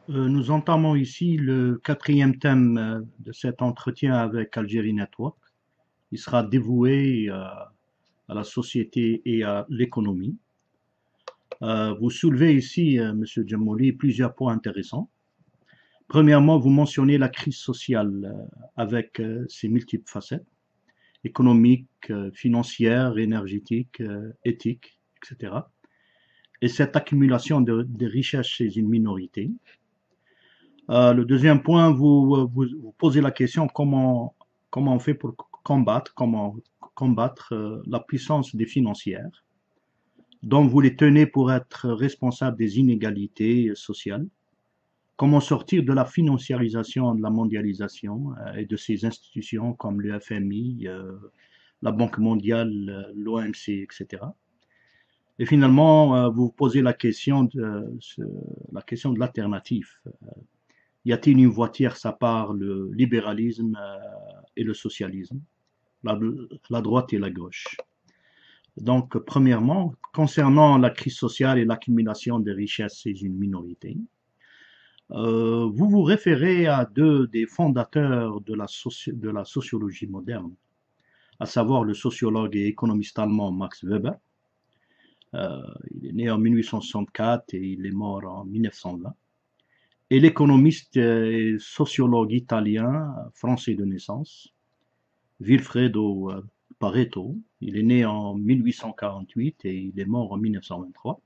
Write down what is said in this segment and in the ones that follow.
Nous entamons ici le quatrième thème de cet entretien avec Algérie Network. Il sera dévoué à la société et à l'économie. Vous soulevez ici, Monsieur Djamouli, plusieurs points intéressants. Premièrement, vous mentionnez la crise sociale avec ses multiples facettes, économiques, financières, énergétiques, éthiques, etc. Et cette accumulation de richesses chez une minorité. Le deuxième point, vous posez la question comment on fait pour combattre la puissance des financières, dont vous les tenez pour être responsables des inégalités sociales. Comment sortir de la financiarisation de la mondialisation et de ces institutions comme le FMI, la Banque mondiale, l'OMC, etc. Et finalement, vous posez la question de l'alternative. Y a-t-il une voie tierce à part le libéralisme et le socialisme, la droite et la gauche? Donc, premièrement, concernant la crise sociale et l'accumulation des richesses chez une minorité, vous vous référez à deux des fondateurs de la sociologie moderne, à savoir le sociologue et économiste allemand Max Weber. Il est né en 1864 et il est mort en 1920. Et l'économiste et sociologue italien, français de naissance, Vilfredo Pareto. Il est né en 1848 et il est mort en 1923.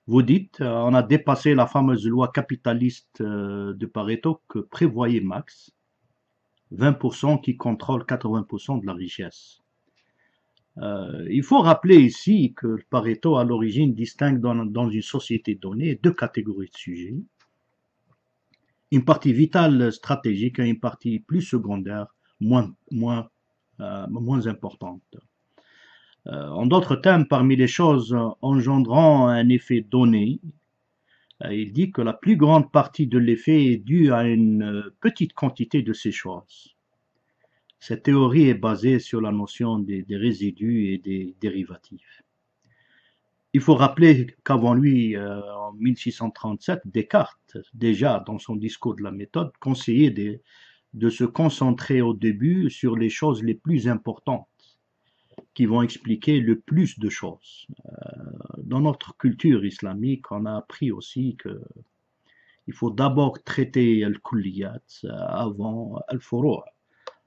Vous dites, on a dépassé la fameuse loi capitaliste de Pareto que prévoyait Marx, 20% qui contrôle 80% de la richesse. Il faut rappeler ici que Pareto, à l'origine, distingue dans une société donnée deux catégories de sujets. Une partie vitale stratégique et une partie plus secondaire, moins importante. En d'autres termes, parmi les choses engendrant un effet donné, il dit que la plus grande partie de l'effet est due à une petite quantité de ces choses. Cette théorie est basée sur la notion des résidus et des dérivatifs. Il faut rappeler qu'avant lui, en 1637, Descartes, déjà dans son discours de la méthode, conseillait de se concentrer au début sur les choses les plus importantes, qui vont expliquer le plus de choses. Dans notre culture islamique, on a appris aussi qu'il faut d'abord traiter al-kulliyat avant al-furu',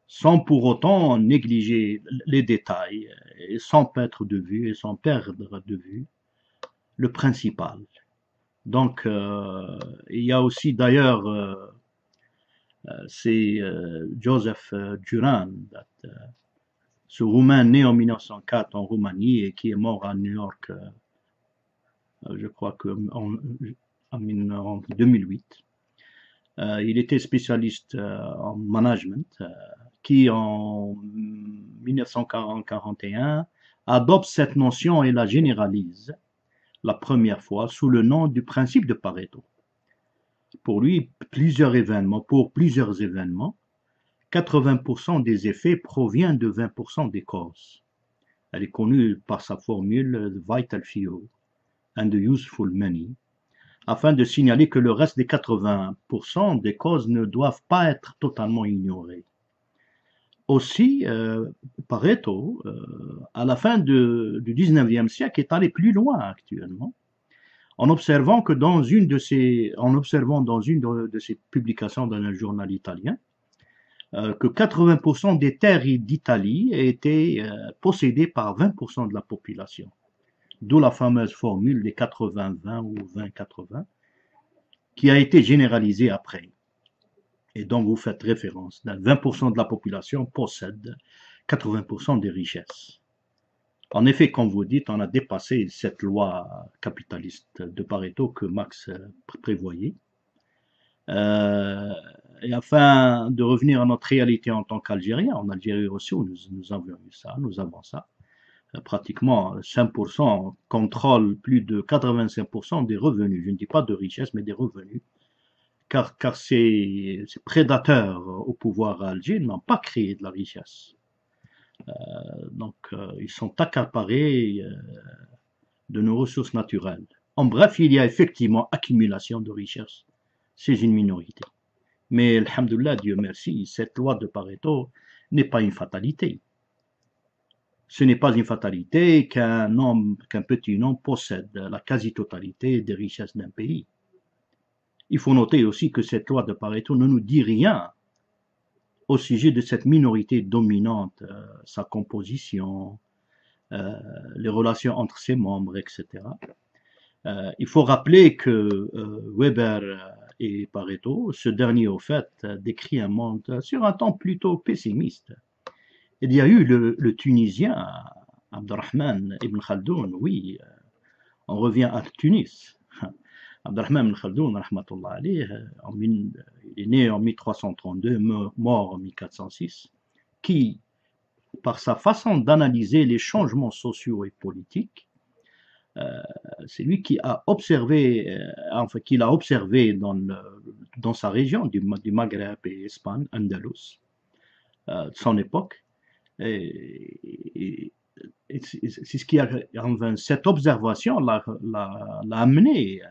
sans pour autant négliger les détails, et sans perdre de vue le principal. Donc, il y a aussi d'ailleurs, c'est Joseph Duran, ce Roumain né en 1904 en Roumanie et qui est mort à New York, je crois qu'en 2008. Il était spécialiste en management, qui en 1941 adopte cette notion et la généralise la première fois sous le nom du principe de Pareto. Pour plusieurs événements, 80% des effets proviennent de 20% des causes. Elle est connue par sa formule The Vital Few and the Useful Many, afin de signaler que le reste des 80% des causes ne doivent pas être totalement ignorées. Aussi, Pareto, à la fin du 19e siècle, est allé plus loin actuellement, en observant dans une de ses publications dans un journal italien, que 80% des terres d'Italie étaient possédées par 20% de la population. D'où la fameuse formule des 80-20 ou 20-80, qui a été généralisée après, et dont vous faites référence. 20% de la population possède 80% des richesses. En effet, comme vous dites, on a dépassé cette loi capitaliste de Pareto que Marx prévoyait. Et afin de revenir à notre réalité en tant qu'Algériens, en Algérie aussi, nous avons ça. Pratiquement 5% contrôlent plus de 85% des revenus. Je ne dis pas de richesse, mais des revenus. Car ces prédateurs au pouvoir à Alger n'ont pas créé de la richesse. Donc, ils sont accaparés de nos ressources naturelles. En bref, il y a effectivement accumulation de richesses c'est une minorité. Mais, alhamdoulilah, Dieu merci, cette loi de Pareto n'est pas une fatalité. Ce n'est pas une fatalité qu'un petit nombre possède la quasi-totalité des richesses d'un pays. Il faut noter aussi que cette loi de Pareto ne nous dit rien au sujet de cette minorité dominante, sa composition, les relations entre ses membres, etc. Il faut rappeler que Weber et Pareto, ce dernier au fait, décrit un monde sur un ton plutôt pessimiste. Il y a eu le Tunisien Abdelrahman Ibn Khaldoun, oui, on revient à Tunis. Abdelrahman Ibn Khaldoun, rahmatullah alayh, il est né en 1332, mort en 1406, qui, par sa façon d'analyser les changements sociaux et politiques, c'est lui qui a observé, enfin, qu'il a observé dans sa région du Maghreb et Espagne, Andalous, de son époque. Et c'est ce qui a, enfin, cette observation l'a amené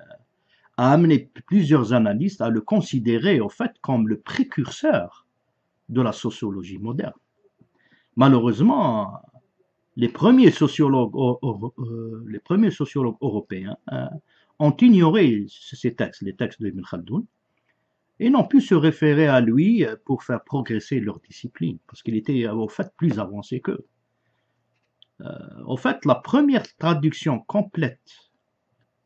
a amené plusieurs analystes à le considérer au fait comme le précurseur de la sociologie moderne. Malheureusement, les premiers sociologues européens ont ignoré ces textes, les textes d'Ibn Khaldoun, et n'ont pu se référer à lui pour faire progresser leur discipline, parce qu'il était au fait plus avancé qu'eux. Au fait, la première traduction complète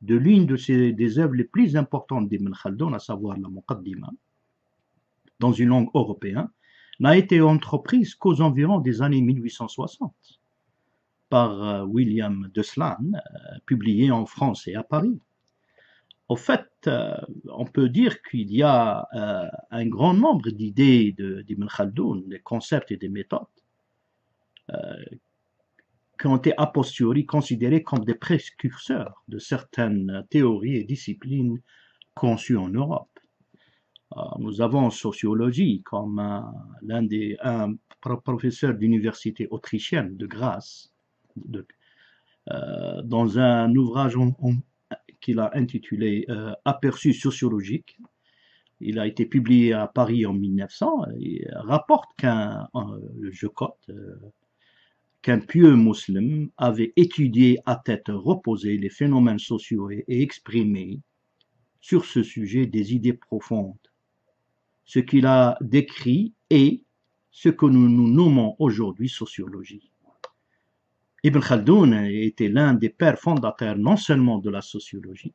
de l'une des œuvres les plus importantes d'Ibn Khaldoun, à savoir la Muqaddima, dans une langue européenne, n'a été entreprise qu'aux environs des années 1860 par William de Slan, publié en France et à Paris. Au fait, on peut dire qu'il y a un grand nombre d'idées d'Ibn Khaldoun, des concepts et des méthodes, qui ont été a posteriori considérés comme des précurseurs de certaines théories et disciplines conçues en Europe. Nous avons en sociologie comme un professeur d'université autrichienne de Graz, dans un ouvrage qu'il a intitulé Aperçu sociologique. Il a été publié à Paris en 1900 et rapporte qu'un pieux musulman avait étudié à tête reposée les phénomènes sociaux et exprimé sur ce sujet des idées profondes. Ce qu'il a décrit est ce que nous nommons aujourd'hui sociologie. Ibn Khaldoun était l'un des pères fondateurs non seulement de la sociologie,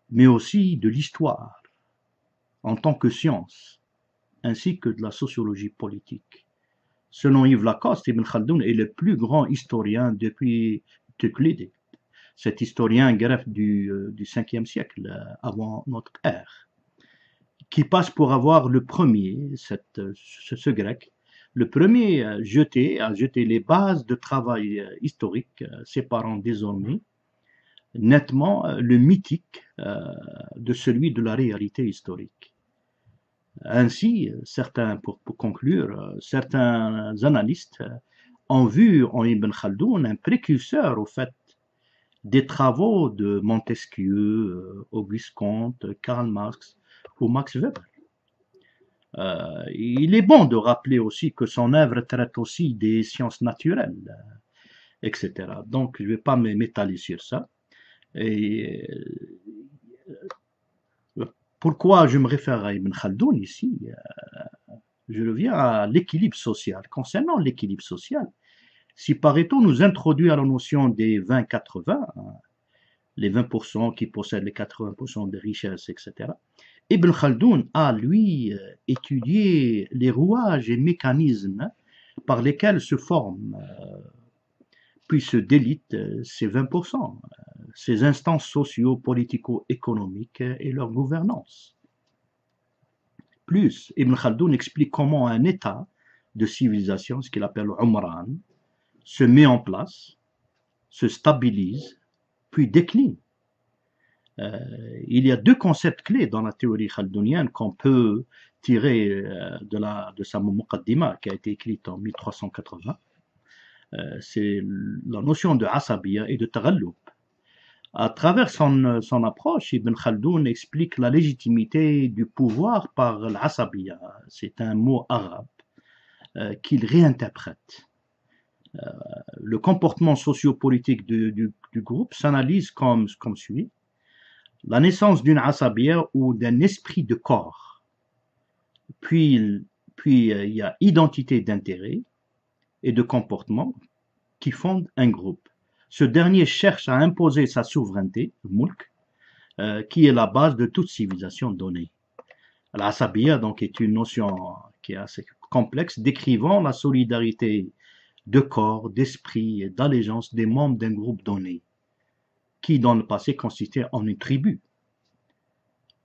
mais aussi de l'histoire en tant que science, ainsi que de la sociologie politique. Selon Yves Lacoste, Ibn Khaldoun est le plus grand historien depuis Teuclide, cet historien grec du 5e siècle avant notre ère, qui passe pour avoir le premier, ce grec, le premier a jeté les bases de travail historique, séparant désormais nettement le mythique de celui de la réalité historique. Ainsi, pour conclure, certains analystes ont vu en Ibn Khaldoun un précurseur au fait des travaux de Montesquieu, Auguste Comte, Karl Marx ou Max Weber. Il est bon de rappeler aussi que son œuvre traite aussi des sciences naturelles, etc. Donc, je ne vais pas m'étaler sur ça. Et pourquoi je me réfère à Ibn Khaldoun ici? Je reviens à l'équilibre social. Concernant l'équilibre social, si Pareto nous introduit à la notion des 20-80, les 20% qui possèdent les 80% des richesses, etc., Ibn Khaldoun a, lui, étudié les rouages et mécanismes par lesquels se forment puis se délitent ces 20%, ces instances socio-politico-économiques et leur gouvernance. Plus, Ibn Khaldoun explique comment un état de civilisation, ce qu'il appelle Umran, se met en place, se stabilise, puis décline. Il y a deux concepts clés dans la théorie khaldounienne qu'on peut tirer de sa Muqaddima qui a été écrite en 1380. C'est la notion de Asabiya et de Taghallub. À travers son approche, Ibn Khaldoun explique la légitimité du pouvoir par l'asabiyya. C'est un mot arabe qu'il réinterprète. Le comportement sociopolitique du groupe s'analyse comme suit. La naissance d'une asabiyya ou d'un esprit de corps. Puis il y a identité d'intérêt et de comportement qui fondent un groupe. Ce dernier cherche à imposer sa souveraineté, le mulk, qui est la base de toute civilisation donnée. L'asabiyya donc est une notion qui est assez complexe, décrivant la solidarité de corps, d'esprit et d'allégeance des membres d'un groupe donné, qui dans le passé consistait en une tribu.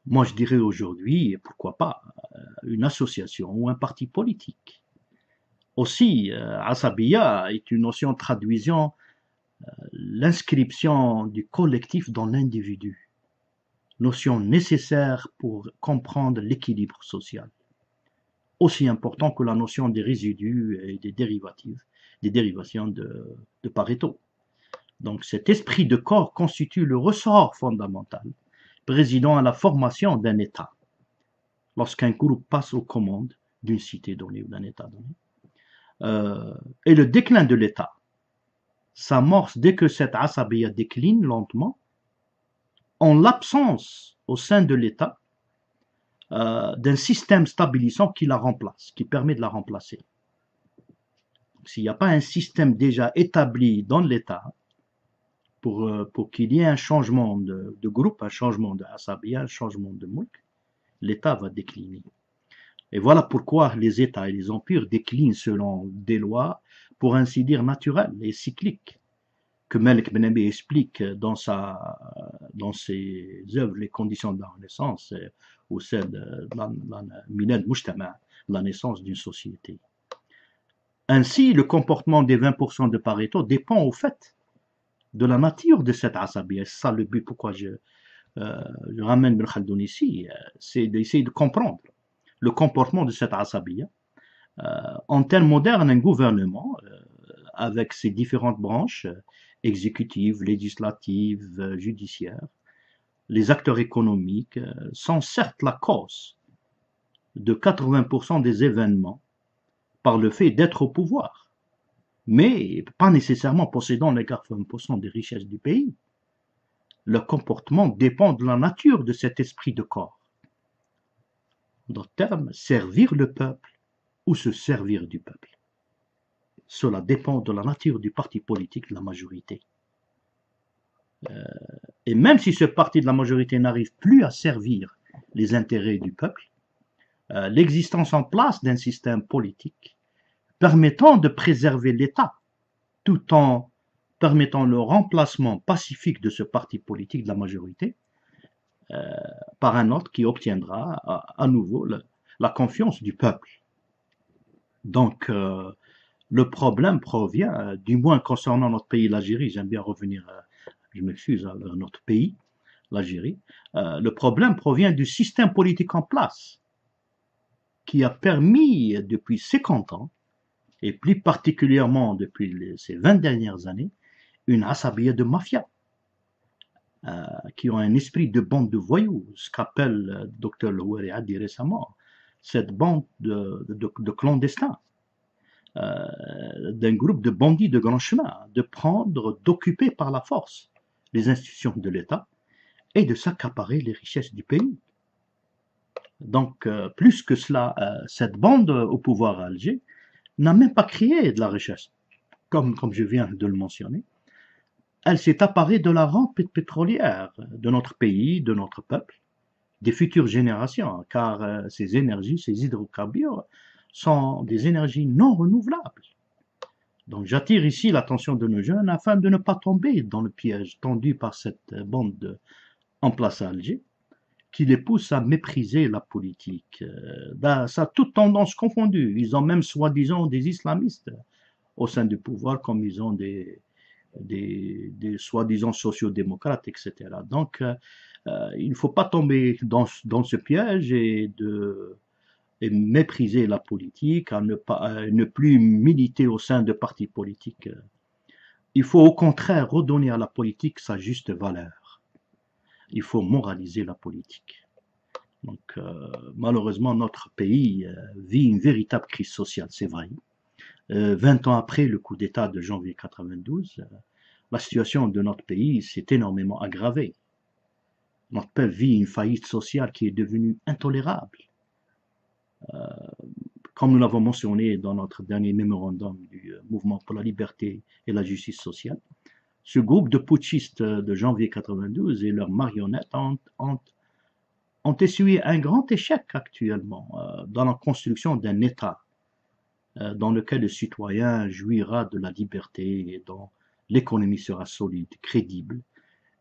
Moi je dirais aujourd'hui, pourquoi pas, une association ou un parti politique. Aussi, asabiyya est une notion traduisant l'inscription du collectif dans l'individu, notion nécessaire pour comprendre l'équilibre social, aussi important que la notion des résidus et des dérivations de Pareto. Donc cet esprit de corps constitue le ressort fondamental présidant à la formation d'un État, lorsqu'un groupe passe aux commandes d'une cité donnée ou d'un État donné. Et le déclin de l'État s'amorce dès que cette asabiyya décline lentement, en l'absence au sein de l'État d'un système stabilisant qui la remplace, qui permet de la remplacer. S'il n'y a pas un système déjà établi dans l'État pour qu'il y ait un changement de groupe, un changement de asabiyya, un changement de mulk, l'État va décliner. Et voilà pourquoi les États et les empires déclinent selon des lois, pour ainsi dire, naturelles et cycliques, que Malik Ben Abi explique dans ses œuvres, Les conditions de la Renaissance, ou celle de Milad Mujtama, la naissance d'une société. Ainsi, le comportement des 20% de Pareto dépend au fait de la nature de cette asabiyya. C'est ça le but, pourquoi je ramène Ibn Khaldoun ici, c'est d'essayer de comprendre le comportement de cette asabiyya. En termes modernes, un gouvernement, avec ses différentes branches, exécutives, législatives, judiciaires, les acteurs économiques, sont certes la cause de 80% des événements par le fait d'être au pouvoir, mais pas nécessairement possédant les 80% des richesses du pays. Le comportement dépend de la nature de cet esprit de corps. En d'autres termes, servir le peuple ou se servir du peuple. Cela dépend de la nature du parti politique de la majorité. Et même si ce parti de la majorité n'arrive plus à servir les intérêts du peuple, l'existence en place d'un système politique permettant de préserver l'État tout en permettant le remplacement pacifique de ce parti politique de la majorité par un autre qui obtiendra à nouveau la confiance du peuple. Donc, le problème provient, du moins concernant notre pays, l'Algérie, j'aime bien revenir, je m'excuse, à notre pays, l'Algérie, le problème provient du système politique en place, qui a permis depuis 50 ans, et plus particulièrement depuis ces 20 dernières années, une asabiyya de mafia, qui ont un esprit de bande de voyous, ce qu'appelle Dr Louari a dit récemment, cette bande de clandestins, d'un groupe de bandits de grand chemin, de prendre, d'occuper par la force les institutions de l'État et de s'accaparer les richesses du pays. Donc, plus que cela, cette bande au pouvoir à Alger n'a même pas créé de la richesse, comme je viens de le mentionner. Elle s'est apparée de la rente pétrolière de notre pays, de notre peuple, des futures générations, car ces énergies, ces hydrocarbures, sont des énergies non renouvelables. Donc j'attire ici l'attention de nos jeunes afin de ne pas tomber dans le piège tendu par cette bande en place à Alger, qui les pousse à mépriser la politique. Ça, toute tendance confondue. Ils ont même soi-disant des islamistes au sein du pouvoir, comme ils ont des soi-disant sociodémocrates, etc. Donc, il ne faut pas tomber dans ce piège et mépriser la politique, à ne plus militer au sein de partis politiques Il faut au contraire redonner à la politique sa juste valeur. Il faut moraliser la politique. Donc, malheureusement, notre pays vit une véritable crise sociale, c'est vrai. 20 ans après le coup d'État de janvier 92, la situation de notre pays s'est énormément aggravée. Notre peuple vit une faillite sociale qui est devenue intolérable. Comme nous l'avons mentionné dans notre dernier mémorandum du Mouvement pour la liberté et la justice sociale, ce groupe de putschistes de janvier 92 et leurs marionnettes ont essuyé un grand échec actuellement dans la construction d'un État dans lequel le citoyen jouira de la liberté et dont l'économie sera solide, crédible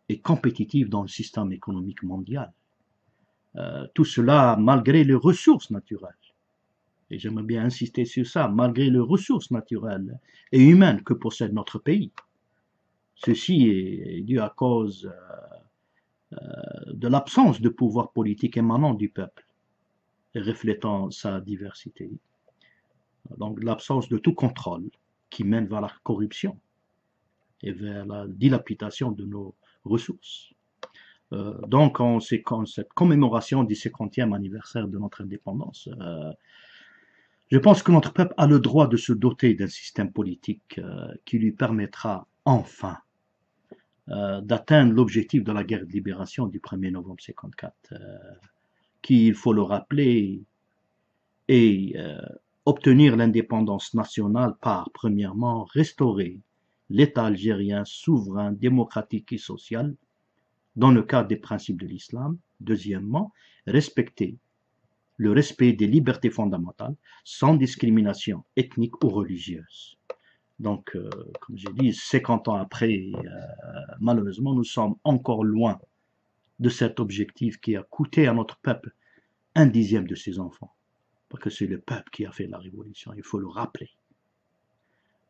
et compétitive dans le système économique mondial. Tout cela malgré les ressources naturelles. Et j'aimerais bien insister sur ça, malgré les ressources naturelles et humaines que possède notre pays. Ceci est dû à cause de l'absence de pouvoir politique émanant du peuple et reflétant sa diversité. Donc l'absence de tout contrôle qui mène vers la corruption et vers la dilapidation de nos ressources. Donc en cette commémoration du 50e anniversaire de notre indépendance, je pense que notre peuple a le droit de se doter d'un système politique qui lui permettra enfin d'atteindre l'objectif de la guerre de libération du 1er novembre 1954, qui, il faut le rappeler, est obtenir l'indépendance nationale par, premièrement, restaurer l'État algérien souverain, démocratique et social dans le cadre des principes de l'islam. Deuxièmement, respecter le respect des libertés fondamentales sans discrimination ethnique ou religieuse. Donc, comme j'ai dit, 50 ans après, malheureusement, nous sommes encore loin de cet objectif qui a coûté à notre peuple 1/10 de ses enfants. Parce que c'est le peuple qui a fait la révolution, il faut le rappeler.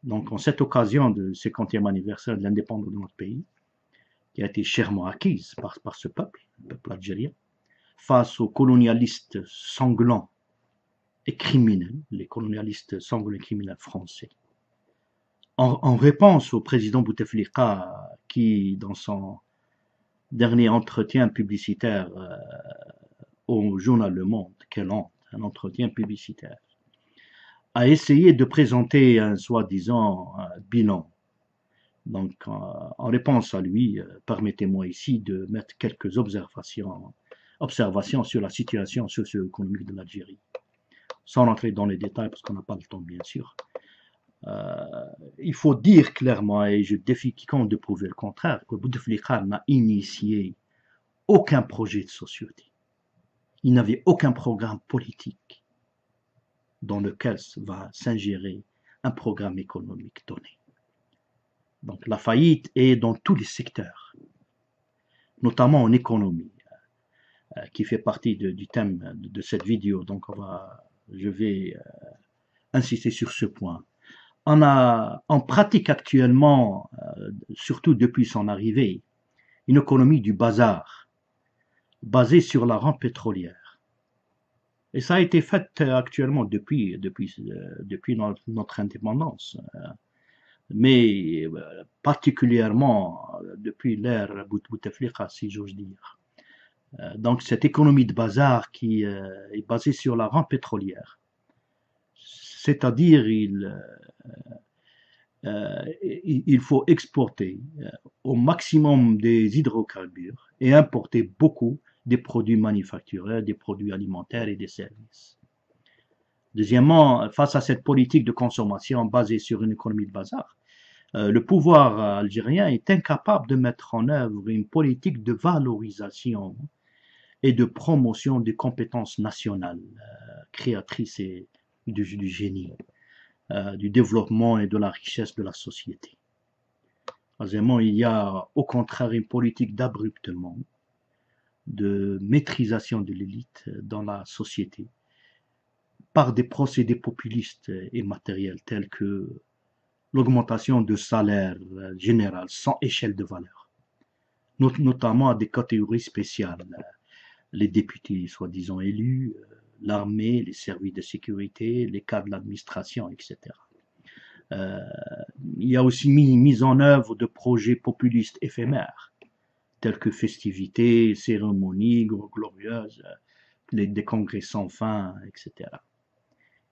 Donc, en cette occasion du 50e anniversaire de l'indépendance de notre pays, qui a été chèrement acquise par ce peuple, le peuple algérien, face aux colonialistes sanglants et criminels, les colonialistes sanglants et criminels français, en réponse au président Bouteflika qui, dans son dernier entretien publicitaire au journal Le Monde, quelle honte, un entretien publicitaire, a essayé de présenter un soi-disant bilan. Donc, en réponse à lui, permettez-moi ici de mettre quelques observations sur la situation socio-économique de l'Algérie, sans rentrer dans les détails parce qu'on n'a pas le temps, bien sûr. Il faut dire clairement, et je défie quiconque de prouver le contraire, que Bouteflika n'a initié aucun projet de société. Il n'avait aucun programme politique dans lequel va s'ingérer un programme économique donné. Donc la faillite est dans tous les secteurs, notamment en économie, qui fait partie du thème de cette vidéo. Donc je vais insister sur ce point. On pratique actuellement, surtout depuis son arrivée, une économie du bazar, basée sur la rente pétrolière. Et ça a été fait actuellement depuis notre indépendance, mais particulièrement depuis l'ère Bouteflika, si j'ose dire. Donc cette économie de bazar qui est basée sur la rente pétrolière, c'est-à-dire il faut exporter au maximum des hydrocarbures et importer beaucoup des produits manufacturés, des produits alimentaires et des services. Deuxièmement, face à cette politique de consommation basée sur une économie de bazar, le pouvoir algérien est incapable de mettre en œuvre une politique de valorisation et de promotion des compétences nationales, créatrices et du génie, du développement et de la richesse de la société. Troisièmement, il y a au contraire une politique d'abruptement, de maîtrisation de l'élite dans la société par des procédés populistes et matériels tels que l'augmentation de salaire général sans échelle de valeur, notamment à des catégories spéciales, les députés soi-disant élus, l'armée, les services de sécurité, les cadres de l'administration, etc. il y a aussi mise en œuvre de projets populistes éphémères, tels que festivités, cérémonies glorieuses, des congrès sans fin, etc.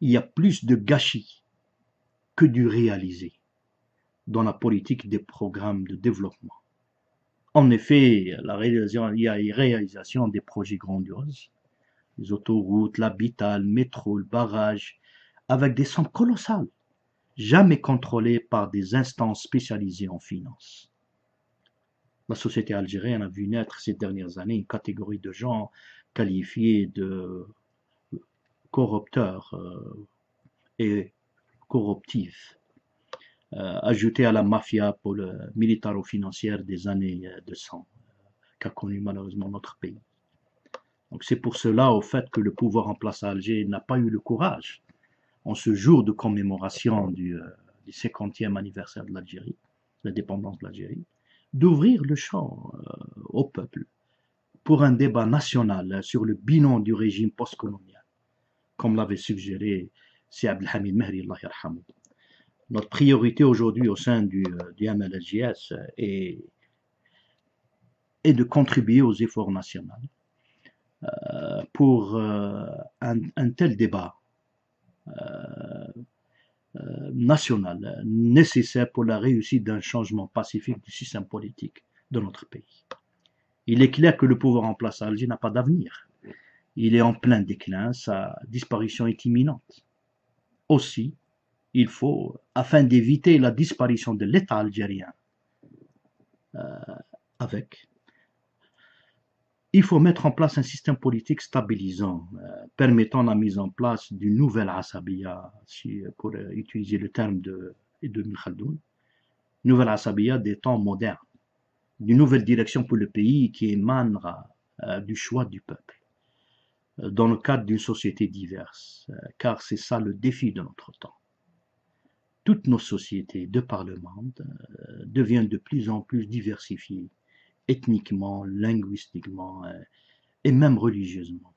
Il y a plus de gâchis que du réalisé dans la politique des programmes de développement. En effet, il y a une réalisation des projets grandioses, les autoroutes, l'habitat, le métro, le barrage, avec des sommes colossales, jamais contrôlées par des instances spécialisées en finance. La société algérienne a vu naître ces dernières années une catégorie de gens qualifiés de corrupteurs et corruptifs, ajoutés à la mafia militaro-financière des années de sang, qu'a connu malheureusement notre pays. Donc c'est pour cela, au fait, que le pouvoir en place à Alger n'a pas eu le courage, en ce jour de commémoration du 50e anniversaire de l'Algérie, de l'indépendance de l'Algérie, d'ouvrir le champ au peuple pour un débat national sur le bilan du régime postcolonial, comme l'avait suggéré C. Abdelhamid Mehri, Allah yarhamou. Notre priorité aujourd'hui au sein du MLSJS est de contribuer aux efforts nationaux pour un tel débat national nécessaire pour la réussite d'un changement pacifique du système politique de notre pays. Il est clair que le pouvoir en place à Alger n'a pas d'avenir. Il est en plein déclin, sa disparition est imminente. Aussi, il faut, afin d'éviter la disparition de l'État algérien, il faut mettre en place un système politique stabilisant, permettant la mise en place d'une nouvelle Asabia, pour utiliser le terme de Ibn Khaldoun, nouvelle Asabia des temps modernes, d'une nouvelle direction pour le pays qui émanera du choix du peuple, dans le cadre d'une société diverse, car c'est ça le défi de notre temps. Toutes nos sociétés de par le monde deviennent de plus en plus diversifiées, ethniquement, linguistiquement et même religieusement.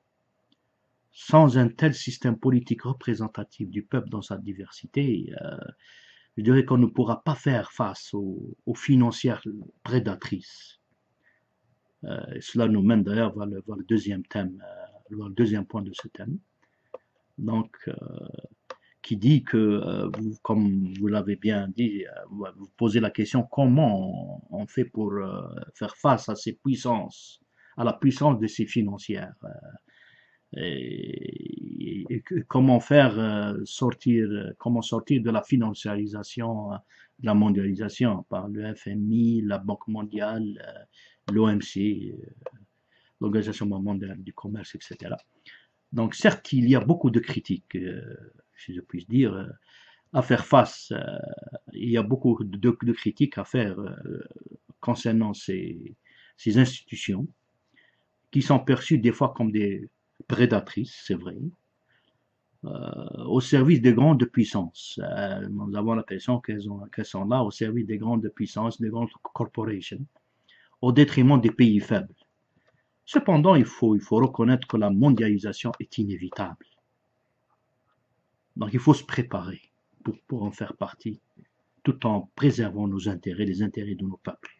Sans un tel système politique représentatif du peuple dans sa diversité, je dirais qu'on ne pourra pas faire face aux financières prédatrices. Cela nous mène d'ailleurs vers le deuxième thème, le deuxième point de ce thème. Donc, qui dit que, comme vous l'avez bien dit, vous posez la question comment on fait pour faire face à ces puissances, à la puissance de ces financières, et comment faire comment sortir de la financiarisation, de la mondialisation par le FMI, la Banque mondiale, l'OMC, l'Organisation mondiale du commerce, etc. Donc certes, il y a beaucoup de critiques, si je puis dire, à faire face. Il y a beaucoup de critiques à faire concernant ces institutions qui sont perçues des fois comme des prédatrices, c'est vrai, au service des grandes puissances. Nous avons l'impression qu'elles sont là au service des grandes puissances, des grandes corporations, au détriment des pays faibles. Cependant, il faut reconnaître que la mondialisation est inévitable. Donc il faut se préparer pour en faire partie, tout en préservant nos intérêts, les intérêts de nos peuples.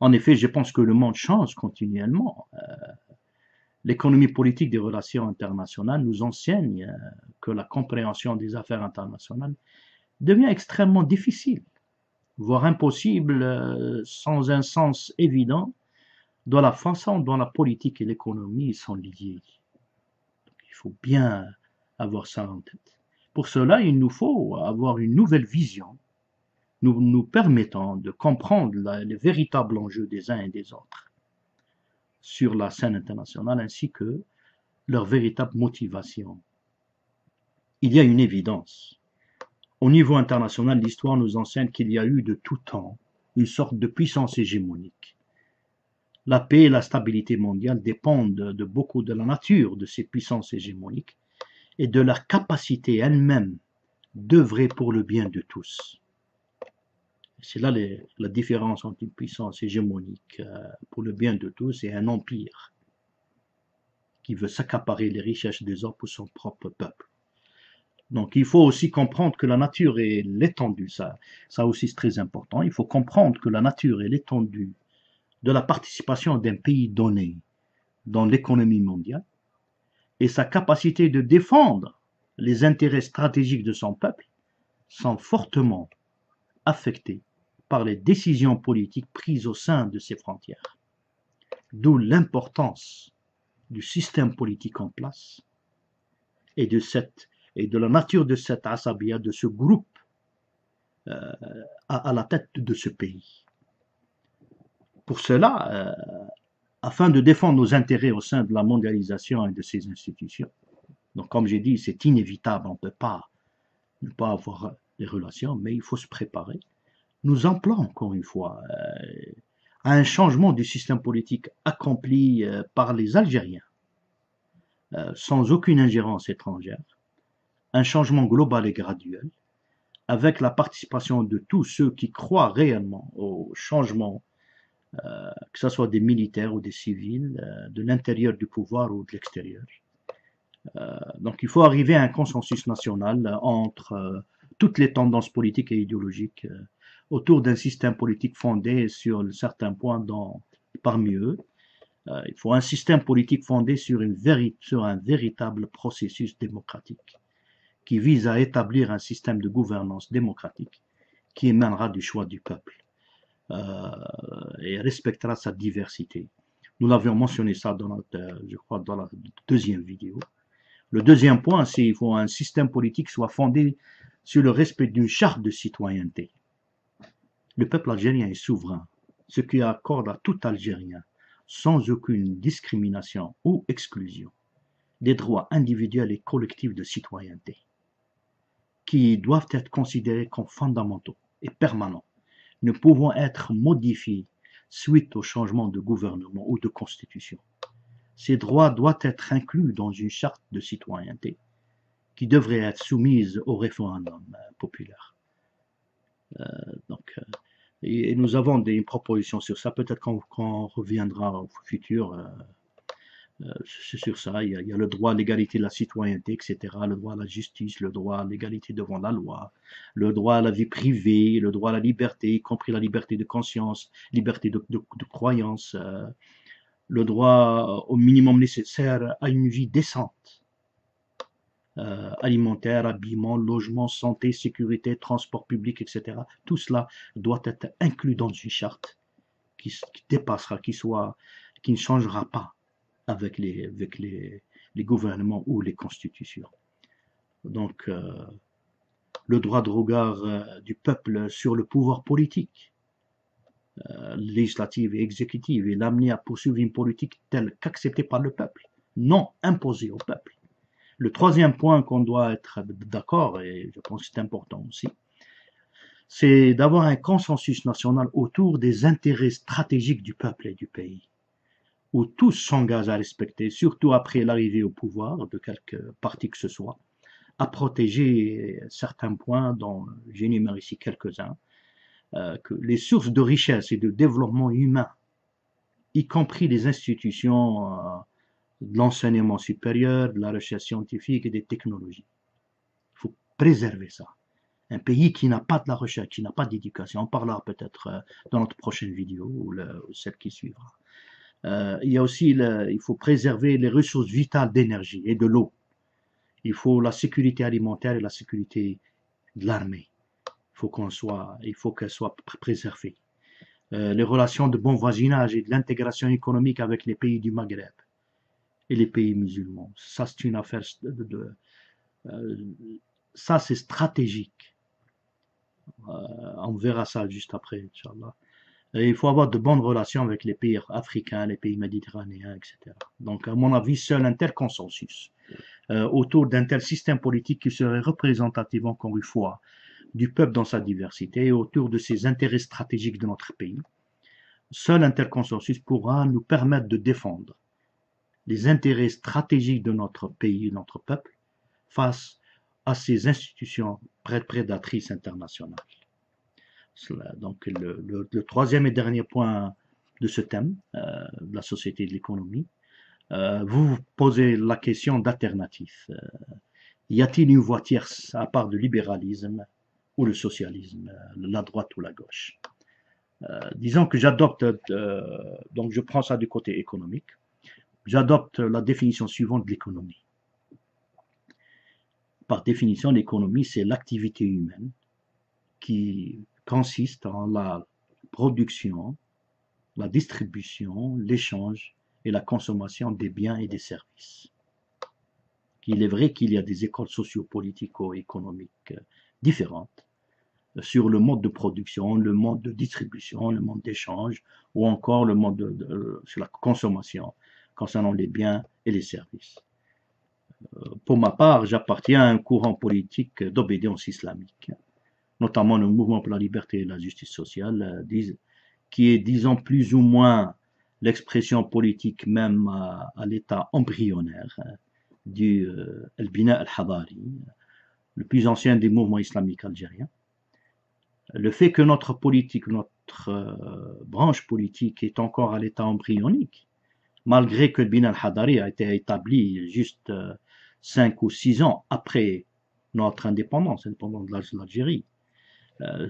En effet, je pense que le monde change continuellement. L'économie politique des relations internationales nous enseigne que la compréhension des affaires internationales devient extrêmement difficile, voire impossible, sans un sens évident dans la façon dont la politique et l'économie sont liées. Donc, il faut bien avoir ça en tête. Pour cela, il nous faut avoir une nouvelle vision nous permettant de comprendre les véritables enjeux des uns et des autres sur la scène internationale ainsi que leur véritable motivation. Il y a une évidence. Au niveau international, l'histoire nous enseigne qu'il y a eu de tout temps une sorte de puissance hégémonique. La paix et la stabilité mondiale dépendent de beaucoup de la nature de ces puissances hégémoniques et de leur capacité elle-même d'œuvrer pour le bien de tous. C'est là la différence entre une puissance hégémonique pour le bien de tous et un empire qui veut s'accaparer les richesses des autres pour son propre peuple. Donc il faut aussi comprendre que la nature et l'étendue, ça aussi c'est très important, il faut comprendre que la nature et l'étendue de la participation d'un pays donné dans l'économie mondiale et sa capacité de défendre les intérêts stratégiques de son peuple sont fortement affectés par les décisions politiques prises au sein de ces frontières. D'où l'importance du système politique en place et de la nature de cette asabia, de ce groupe euh, à la tête de ce pays. Pour cela, afin de défendre nos intérêts au sein de la mondialisation et de ses institutions, donc comme j'ai dit, c'est inévitable, on ne peut pas ne pas avoir des relations, mais il faut se préparer. Nous appelons encore une fois à un changement du système politique accompli par les Algériens, sans aucune ingérence étrangère, un changement global et graduel, avec la participation de tous ceux qui croient réellement au changement, que ce soit des militaires ou des civils, de l'intérieur du pouvoir ou de l'extérieur. Donc il faut arriver à un consensus national entre toutes les tendances politiques et idéologiques autour d'un système politique fondé sur certains points parmi eux. Il faut un système politique fondé sur un véritable processus démocratique qui vise à établir un système de gouvernance démocratique qui émanera du choix du peuple et respectera sa diversité. Nous l'avions mentionné ça je crois, dans la deuxième vidéo. Le deuxième point, c'est qu'il faut un système politique qui soit fondé sur le respect d'une charte de citoyenneté. Le peuple algérien est souverain, ce qui accorde à tout Algérien, sans aucune discrimination ou exclusion, des droits individuels et collectifs de citoyenneté, qui doivent être considérés comme fondamentaux et permanents, ne pouvant être modifiés suite au changement de gouvernement ou de constitution. Ces droits doivent être inclus dans une charte de citoyenneté qui devrait être soumise au référendum populaire. Et nous avons des propositions sur ça, peut-être qu'on reviendra au futur sur ça. Il y a le droit à l'égalité de la citoyenneté, etc., le droit à la justice, le droit à l'égalité devant la loi, le droit à la vie privée, le droit à la liberté, y compris la liberté de conscience, liberté de croyance, le droit au minimum nécessaire à une vie décente, alimentaire, habillement, logement, santé, sécurité, transport public, etc. Tout cela doit être inclus dans une charte qui dépassera, qui ne changera pas avec les gouvernements ou les constitutions. Donc, le droit de regard du peuple sur le pouvoir politique, législative et exécutive, et l'amener à poursuivre une politique telle qu'acceptée par le peuple, non imposée au peuple. Le troisième point qu'on doit être d'accord, et je pense que c'est important aussi, c'est d'avoir un consensus national autour des intérêts stratégiques du peuple et du pays, où tous s'engagent à respecter, surtout après l'arrivée au pouvoir de quelque parti que ce soit, à protéger certains points dont j'énumère ici quelques-uns, que les sources de richesse et de développement humain, y compris les institutions de l'enseignement supérieur, de la recherche scientifique et des technologies. Il faut préserver ça. Un pays qui n'a pas de la recherche, qui n'a pas d'éducation, on parlera peut-être dans notre prochaine vidéo ou celle qui suivra. Il y a aussi, il faut préserver les ressources vitales d'énergie et de l'eau. Il faut la sécurité alimentaire et la sécurité de l'armée. Il faut qu'elle soit préservée. Les relations de bon voisinage et de l'intégration économique avec les pays du Maghreb et les pays musulmans. Ça, c'est une affaire ça, c'est stratégique. On verra ça juste après, Inch'Allah. Et il faut avoir de bonnes relations avec les pays africains, les pays méditerranéens, etc. Donc, à mon avis, seul un tel consensus autour d'un tel système politique qui serait représentatif, encore une fois, du peuple dans sa diversité et autour de ses intérêts stratégiques de notre pays. Seul un tel consensus pourra nous permettre de défendre les intérêts stratégiques de notre pays, de notre peuple, face à ces institutions prédatrices internationales. Donc, le troisième et dernier point de ce thème, de la société et de l'économie, vous vous posez la question d'alternative. Y a-t-il une voie tierce à part le libéralisme ou le socialisme, la droite ou la gauche? Disons que j'adopte, donc je prends ça du côté économique, j'adopte la définition suivante de l'économie. Par définition, l'économie, c'est l'activité humaine qui consiste en la production, la distribution, l'échange et la consommation des biens et des services. Il est vrai qu'il y a des écoles socio-politico-économiques différentes sur le mode de production, le mode de distribution, le mode d'échange ou encore le mode sur la consommation concernant les biens et les services. Pour ma part, j'appartiens à un courant politique d'obédience islamique, notamment le mouvement pour la liberté et la justice sociale, qui est, disons, plus ou moins l'expression politique même à l'état embryonnaire du Al-Bina al-Hadari, le plus ancien des mouvements islamiques algériens. Le fait que notre politique, notre branche politique est encore à l'état embryonique, malgré que le Bina al-Hadari a été établi juste 5 ou 6 ans après notre indépendance, l'indépendance de l'Algérie,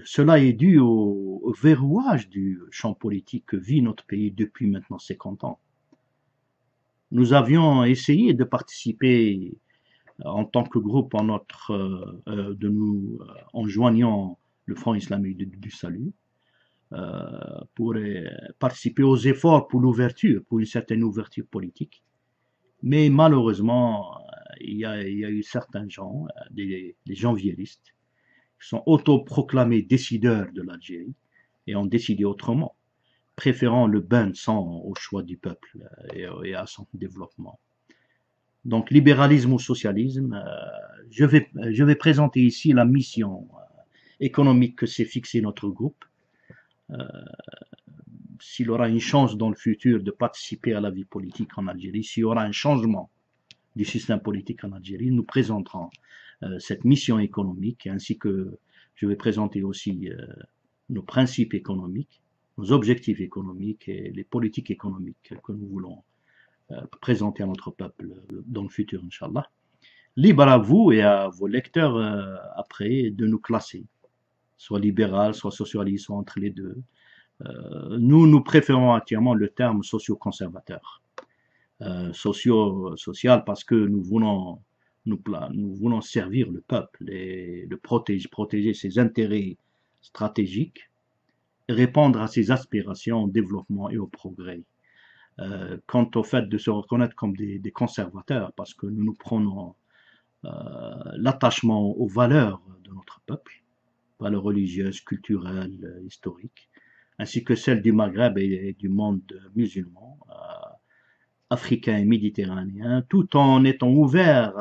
cela est dû au verrouillage du champ politique que vit notre pays depuis maintenant 50 ans. Nous avions essayé de participer en tant que groupe en joignant le Front islamique du salut, pour participer aux efforts pour l'ouverture, pour une certaine ouverture politique. Mais malheureusement, il y a eu certains gens, des gens viéristes, qui sont autoproclamés décideurs de l'Algérie et ont décidé autrement, préférant le bain de sang au choix du peuple et à son développement. Donc, libéralisme ou socialisme, je vais présenter ici la mission économique que s'est fixée notre groupe. S'il aura une chance dans le futur de participer à la vie politique en Algérie, s'il y aura un changement du système politique en Algérie, nous présenterons cette mission économique, ainsi que je vais présenter aussi nos principes économiques, nos objectifs économiques et les politiques économiques que nous voulons présenter à notre peuple dans le futur, Inch'Allah. Libre à vous et à vos lecteurs après de nous classer, soit libéral, soit socialiste, soit entre les deux. Nous préférons actuellement le terme socio-conservateur. Social parce que nous voulons servir le peuple et le protéger ses intérêts stratégiques et répondre à ses aspirations au développement et au progrès. Quant au fait de se reconnaître comme des conservateurs, parce que nous prenons l'attachement aux valeurs de notre peuple, valeurs religieuses, culturelles, historiques, ainsi que celles du Maghreb et du monde musulman, africain et méditerranéen, tout en étant ouvert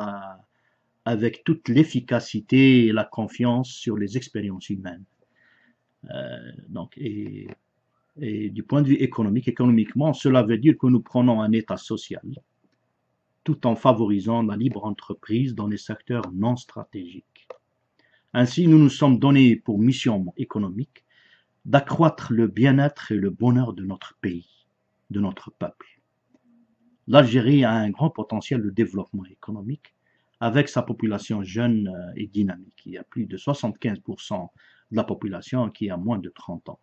avec toute l'efficacité et la confiance sur les expériences humaines. Et du point de vue économiquement, cela veut dire que nous prenons un État social, tout en favorisant la libre entreprise dans les secteurs non stratégiques. Ainsi, nous nous sommes donnés pour mission économique d'accroître le bien-être et le bonheur de notre pays, de notre peuple. L'Algérie a un grand potentiel de développement économique avec sa population jeune et dynamique. Il y a plus de 75% de la population qui a moins de 30 ans.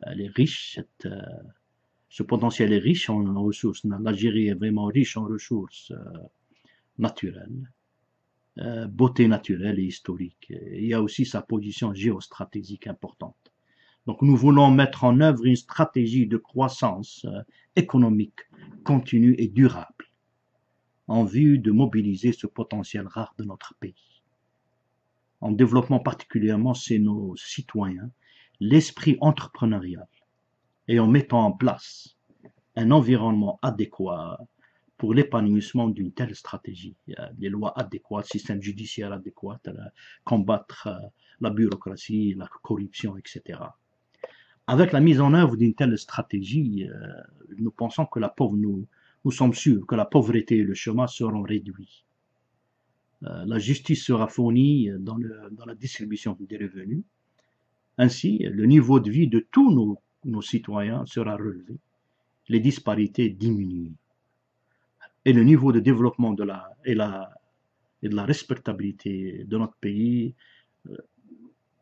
Elle est riche, ce potentiel est riche en ressources. L'Algérie est vraiment riche en ressources naturelles, beauté naturelle et historique. Et il y a aussi sa position géostratégique importante. Donc nous voulons mettre en œuvre une stratégie de croissance économique continue et durable en vue de mobiliser ce potentiel rare de notre pays. En développant particulièrement chez nos citoyens l'esprit entrepreneurial et en mettant en place un environnement adéquat pour l'épanouissement d'une telle stratégie. Des lois adéquates, système judiciaire adéquat, combattre la bureaucratie, la corruption, etc. Avec la mise en œuvre d'une telle stratégie, nous pensons que nous sommes sûrs que la pauvreté et le chômage seront réduits. La justice sera fournie dans la distribution des revenus. Ainsi, le niveau de vie de tous nos citoyens sera relevé, les disparités diminuent, et le niveau de développement et la et de la respectabilité de notre pays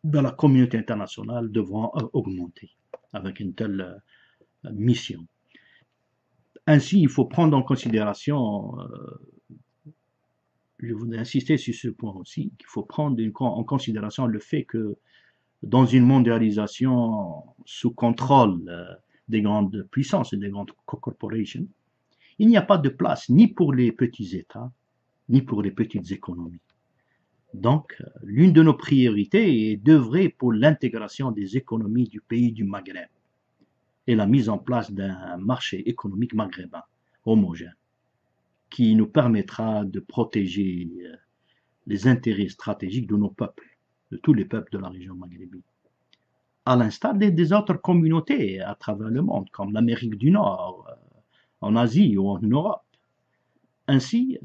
dans la communauté internationale devront augmenter avec une telle mission. Ainsi, il faut prendre en considération, je voudrais insister sur ce point aussi, qu'il faut prendre en considération le fait que dans une mondialisation sous contrôle des grandes puissances et des grandes corporations, il n'y a pas de place ni pour les petits États, ni pour les petites économies. Donc, l'une de nos priorités est d'œuvrer pour l'intégration des économies du pays du Maghreb et la mise en place d'un marché économique maghrébin homogène qui nous permettra de protéger les intérêts stratégiques de nos peuples, de tous les peuples de la région maghrébine, à l'instar des autres communautés à travers le monde, comme l'Amérique du Nord, en Asie ou en Europe. Ainsi,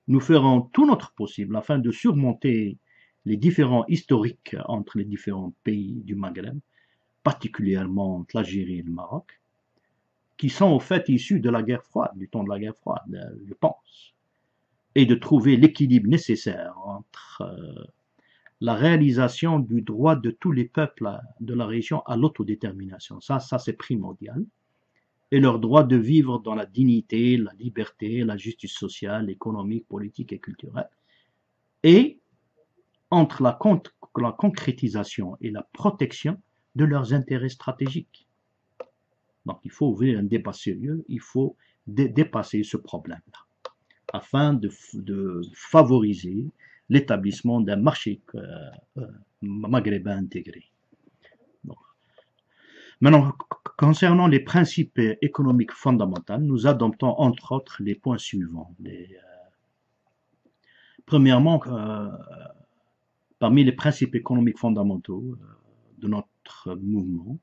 nous ferons tout notre possible afin de surmonter les différends historiques entre les différents pays du Maghreb, particulièrement entre l'Algérie et le Maroc, qui sont au fait issus de la guerre froide, du temps de la guerre froide, je pense, et de trouver l'équilibre nécessaire entre la réalisation du droit de tous les peuples de la région à l'autodétermination. Ça c'est primordial. Et leur droit de vivre dans la dignité, la liberté, la justice sociale, économique, politique et culturelle. Et entre la concrétisation et la protection de leurs intérêts stratégiques. Donc il faut ouvrir un débat sérieux, il faut dépasser ce problème-là, afin de favoriser l'établissement d'un marché maghrébin intégré. Donc, maintenant, concernant les principes économiques fondamentaux, nous adoptons entre autres les points suivants. Premièrement, parmi les principes économiques fondamentaux de notre mouvement,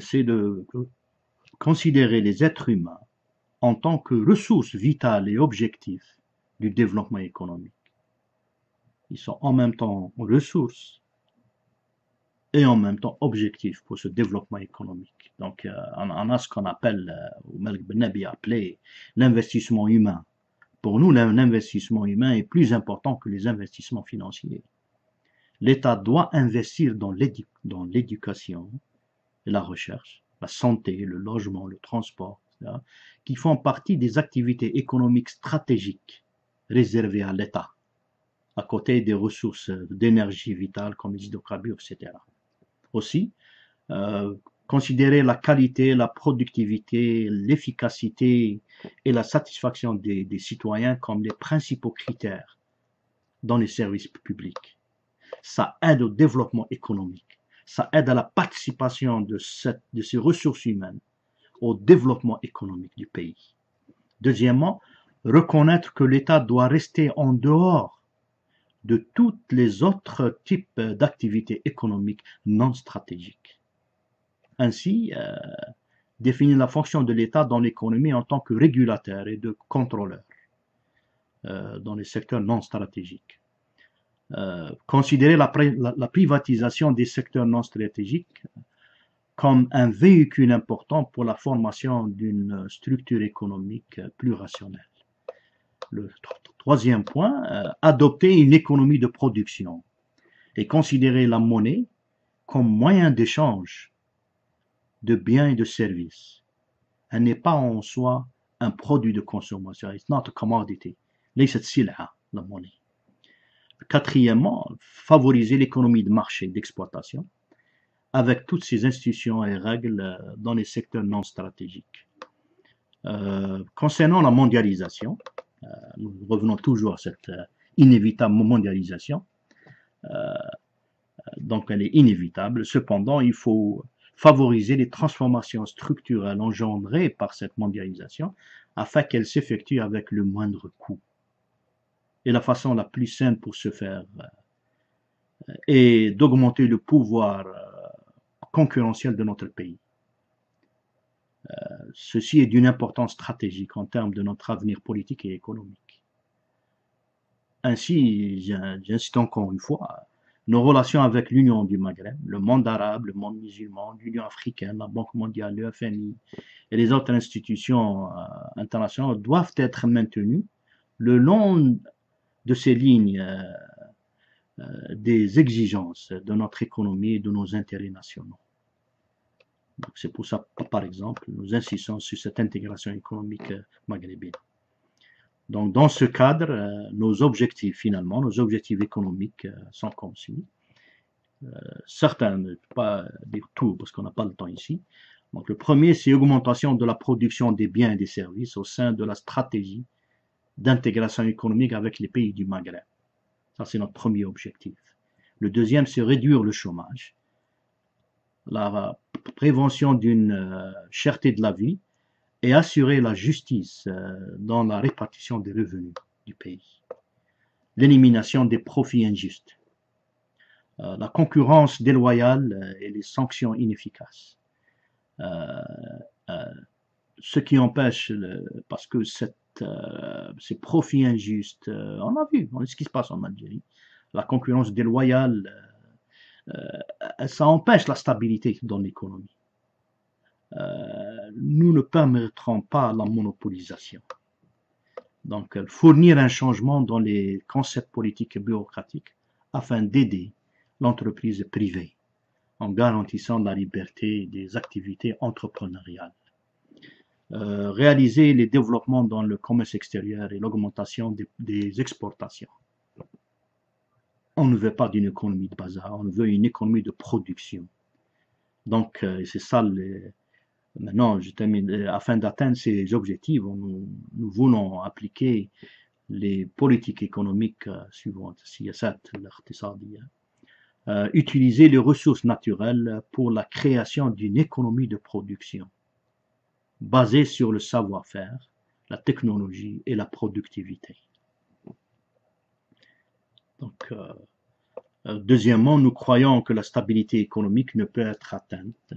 c'est de considérer les êtres humains en tant que ressources vitales et objectifs du développement économique. Ils sont en même temps ressources et en même temps objectifs pour ce développement économique. Donc, on a ce qu'on appelle, ou Malik Ben Nabi a appelé, l'investissement humain. Pour nous, l'investissement humain est plus important que les investissements financiers. L'État doit investir dans l'éducation et la recherche, la santé, le logement, le transport, etc., qui font partie des activités économiques stratégiques réservées à l'État, à côté des ressources d'énergie vitale comme les hydrocarbures, etc. Aussi, considérer la qualité, la productivité, l'efficacité et la satisfaction des citoyens comme les principaux critères dans les services publics. Ça aide au développement économique, ça aide à la participation de ces ressources humaines au développement économique du pays. Deuxièmement, reconnaître que l'État doit rester en dehors de tous les autres types d'activités économiques non stratégiques. Ainsi, définir la fonction de l'État dans l'économie en tant que régulateur et de contrôleur dans les secteurs non stratégiques. Considérer la privatisation des secteurs non stratégiques comme un véhicule important pour la formation d'une structure économique plus rationnelle. Le troisième point, adopter une économie de production et considérer la monnaie comme moyen d'échange de biens et de services. Elle n'est pas en soi un produit de consommation. It's not a commodity. ليست سلعة, la monnaie. Quatrièmement, favoriser l'économie de marché d'exploitation avec toutes ces institutions et règles dans les secteurs non stratégiques. Concernant la mondialisation, nous revenons toujours à cette inévitable mondialisation. Donc elle est inévitable. Cependant, il faut favoriser les transformations structurelles engendrées par cette mondialisation afin qu'elles s'effectuent avec le moindre coût. Et la façon la plus simple pour ce faire est d'augmenter le pouvoir concurrentiel de notre pays. Ceci est d'une importance stratégique en termes de notre avenir politique et économique. Ainsi, j'insiste encore une fois, nos relations avec l'Union du Maghreb, le monde arabe, le monde musulman, l'Union africaine, la Banque mondiale, le FMI et les autres institutions internationales doivent être maintenues le long de ces lignes des exigences de notre économie et de nos intérêts nationaux. C'est pour ça, par exemple, nous insistons sur cette intégration économique maghrébine. Donc, dans ce cadre, nos objectifs, finalement, nos objectifs économiques sont conçus. Certains, ne peux pas dire tout parce qu'on n'a pas le temps ici. Donc, le premier, c'est l'augmentation de la production des biens et des services au sein de la stratégie d'intégration économique avec les pays du Maghreb. Ça, c'est notre premier objectif. Le deuxième, c'est réduire le chômage, la prévention d'une cherté de la vie et assurer la justice dans la répartition des revenus du pays. L'élimination des profits injustes, la concurrence déloyale et les sanctions inefficaces. Ce qui empêche, parce que ces profits injustes, on a vu ce qui se passe en Algérie, la concurrence déloyale, ça empêche la stabilité dans l'économie. Nous ne permettrons pas la monopolisation. Donc, fournir un changement dans les concepts politiques et bureaucratiques afin d'aider l'entreprise privée en garantissant la liberté des activités entrepreneuriales. Réaliser les développements dans le commerce extérieur et l'augmentation des exportations. On ne veut pas d'une économie de bazar, on veut une économie de production. Donc, c'est ça, maintenant, je termine, afin d'atteindre ces objectifs, nous voulons appliquer les politiques économiques suivantes, utiliser les ressources naturelles pour la création d'une économie de production, basée sur le savoir-faire, la technologie et la productivité. Donc, deuxièmement, nous croyons que la stabilité économique ne peut être atteinte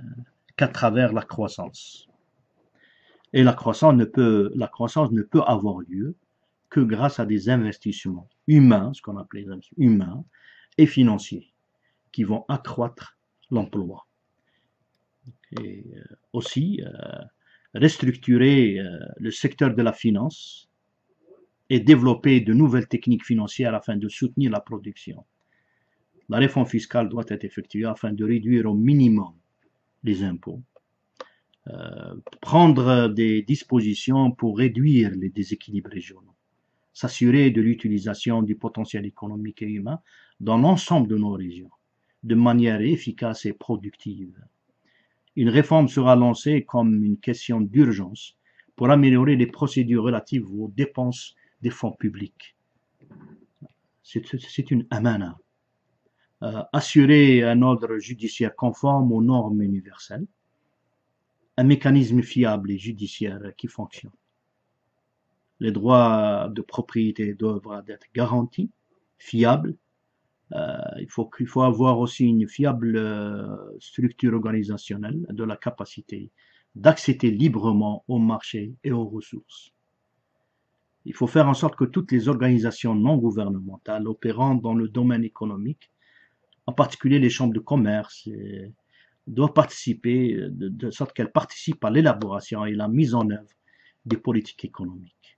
qu'à travers la croissance. Et la croissance ne peut avoir lieu que grâce à des investissements humains, ce qu'on appelle les investissements humains, et financiers, qui vont accroître l'emploi. Et aussi, restructurer le secteur de la finance et développer de nouvelles techniques financières afin de soutenir la production. La réforme fiscale doit être effectuée afin de réduire au minimum les impôts, prendre des dispositions pour réduire les déséquilibres régionaux, s'assurer de l'utilisation du potentiel économique et humain dans l'ensemble de nos régions, de manière efficace et productive. Une réforme sera lancée comme une question d'urgence pour améliorer les procédures relatives aux dépenses des fonds publics. C'est une amana. Assurer un ordre judiciaire conforme aux normes universelles, un mécanisme fiable et judiciaire qui fonctionne. Les droits de propriété doivent être garantis, fiables. Il faut avoir aussi une fiable structure organisationnelle de la capacité d'accéder librement au marché et aux ressources. Il faut faire en sorte que toutes les organisations non gouvernementales opérant dans le domaine économique, en particulier les chambres de commerce, doivent participer, de sorte qu'elles participent à l'élaboration et la mise en œuvre des politiques économiques.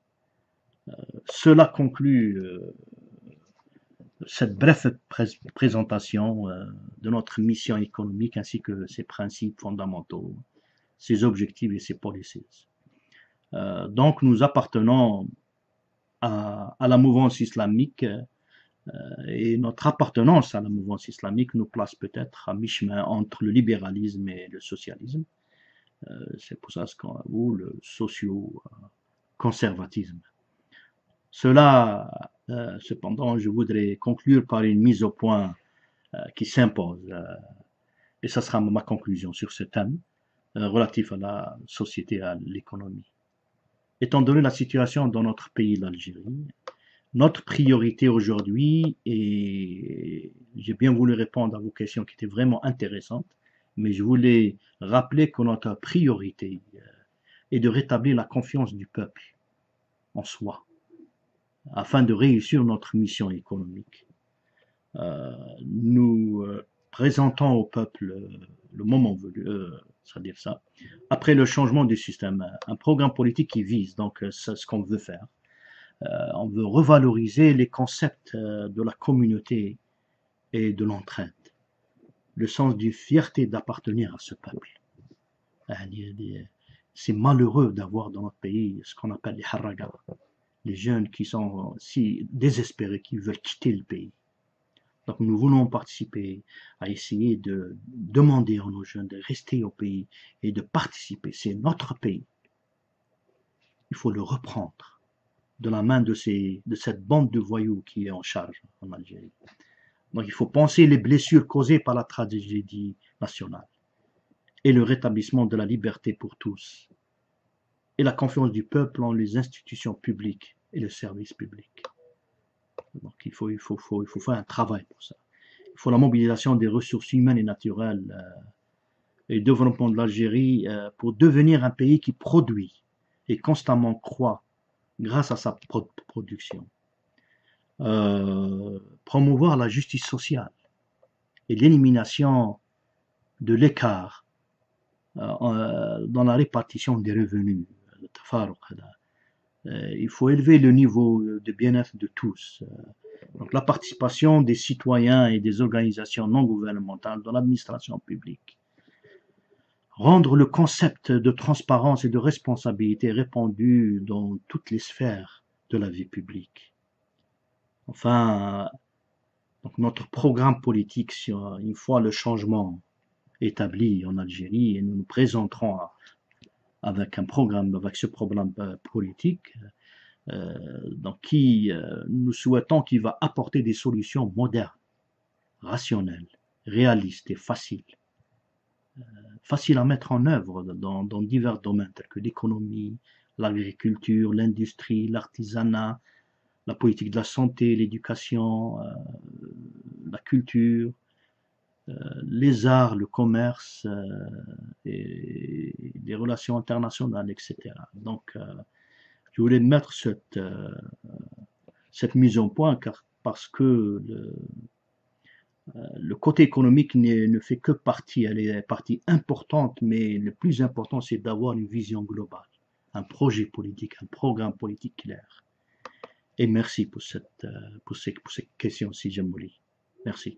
Cela conclut cette brève présentation de notre mission économique ainsi que ses principes fondamentaux, ses objectifs et ses policies. Donc nous appartenons à la mouvance islamique et notre appartenance à la mouvance islamique nous place peut-être à mi-chemin entre le libéralisme et le socialisme. C'est pour ça ou le socio-conservatisme. Cela, cependant, je voudrais conclure par une mise au point qui s'impose, et ça sera ma conclusion sur ce thème relatif à la société et à l'économie. Étant donné la situation dans notre pays, l'Algérie, notre priorité aujourd'hui, et j'ai bien voulu répondre à vos questions qui étaient vraiment intéressantes, mais je voulais rappeler que notre priorité est de rétablir la confiance du peuple en soi, afin de réussir notre mission économique. Nous présentons au peuple le moment venu, c'est-à-dire ça, après le changement du système, un programme politique qui vise, donc c'est ce qu'on veut faire, On veut revaloriser les concepts de la communauté et de l'entraide, le sens d'une fierté d'appartenir à ce peuple. C'est malheureux d'avoir dans notre pays ce qu'on appelle les harragas, les jeunes qui sont si désespérés, qui veulent quitter le pays. Donc nous voulons participer à essayer de demander à nos jeunes de rester au pays et de participer. C'est notre pays. Il faut le reprendre de la main de cette bande de voyous qui est en charge en Algérie. Donc il faut penser les blessures causées par la tragédie nationale et le rétablissement de la liberté pour tous et la confiance du peuple en les institutions publiques et le service public. Donc il faut faire un travail pour ça. Il faut la mobilisation des ressources humaines et naturelles et le développement de l'Algérie pour devenir un pays qui produit et constamment croît grâce à sa production. Promouvoir la justice sociale et l'élimination de l'écart dans la répartition des revenus. Il faut élever le niveau de bien-être de tous. Donc la participation des citoyens et des organisations non gouvernementales dans l'administration publique. Rendre le concept de transparence et de responsabilité répandu dans toutes les sphères de la vie publique. Enfin, donc notre programme politique, une fois le changement établi en Algérie, et nous nous présenterons avec ce programme politique, donc nous souhaitons qu'il va apporter des solutions modernes, rationnelles, réalistes et faciles à mettre en œuvre dans divers domaines tels que l'économie, l'agriculture, l'industrie, l'artisanat, la politique de la santé, l'éducation, la culture, les arts, le commerce et les relations internationales, etc. Donc, je voulais mettre cette mise au point parce que le côté économique ne fait que partie, elle est partie importante, mais le plus important, c'est d'avoir une vision globale, un projet politique, un programme politique clair. Et merci pour ces questions, si Jamouli. Merci.